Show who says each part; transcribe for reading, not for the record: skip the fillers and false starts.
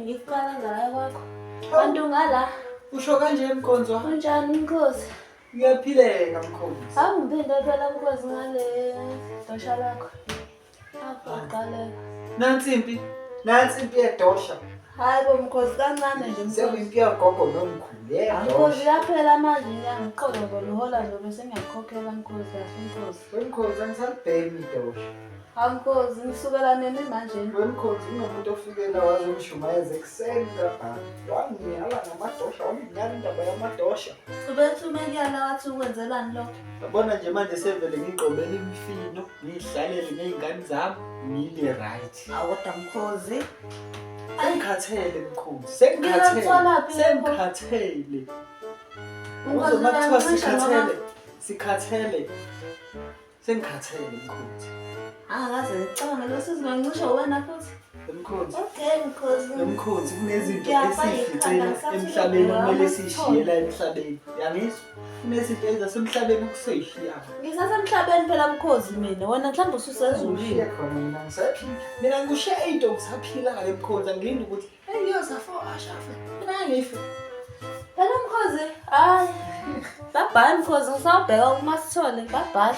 Speaker 1: ngikuqala ngala kwakho. Kanti ungala?
Speaker 2: Usho kanje Mkhonzwa?
Speaker 1: Unjani Mkhosi?
Speaker 2: Ngiyaphileka Mkhonzi.
Speaker 1: Awungiphinde phela Mkhosi ngale dosha lakho. Aqale.
Speaker 2: Nansi impi yedosha.
Speaker 1: Hayi bo Mkhosi kancane nje Mkhosi.
Speaker 2: Sekuyimpi yagogo nomkhulu
Speaker 1: Mkhosi
Speaker 2: yedosha.
Speaker 1: yaphela manje ngiyangiqoka ngoluhola nje bese ngiyakhokhela Mkhosi kahle Mkhosi.
Speaker 2: Wemkhonzi angisalibhemi idosha.
Speaker 1: Hawu Mkhosi ngisukela nini manje?
Speaker 2: Wemkhonzi unomuntu ofikela wazongishumayeza ekuseni kabhani. Wangiyala ngamadosha, wanginyala indaba yamadosha.
Speaker 1: Ubethu umekuyala wathi ukwenzelani lokho?
Speaker 2: Yabona nje manje sevele ngigqobela imifino, ngihlalele ngey'ngane zami, ngiyile right.
Speaker 1: Awuda Mkhosi.
Speaker 2: Sengikhathele Mkhonzi,
Speaker 1: Ngiyakutholaphi lapho?
Speaker 2: sengikhathele.
Speaker 1: Mkhosi
Speaker 2: Uzoma kuthiwa
Speaker 1: uyancisha noma?
Speaker 2: sengikhathele Mkhonzi.
Speaker 1: Angaze ngicabanga lo sizingancisha wena futhi.
Speaker 2: Mkhonzi,
Speaker 1: Okay Mkhosi.
Speaker 2: Mkhonzi kunezinto
Speaker 1: Ngiyafaka
Speaker 2: esizificela
Speaker 1: ikhanda,
Speaker 2: emhlabeni
Speaker 1: ngisathi
Speaker 2: okumele
Speaker 1: ngiyabona
Speaker 2: siy'shiye la emhlabeni. Yangizwa? Kunezinto ezasemhlabeni okusoy'shiyayo.
Speaker 1: Ngisasemhlabeni phela Mkhosi mina. Wena mhlawumbe ususezulwini.
Speaker 2: Ngishiye khona mina ngisaphila. Mina ngishiye iy'nto ngisaphilayo Mkhonzi, angilindi ukuthi hey yozafa ashafe. Mina ngife.
Speaker 1: Phela Mkhosi. Hayi. Bye bye Mkhosi ngisawubheka uMasithole. Bye bye.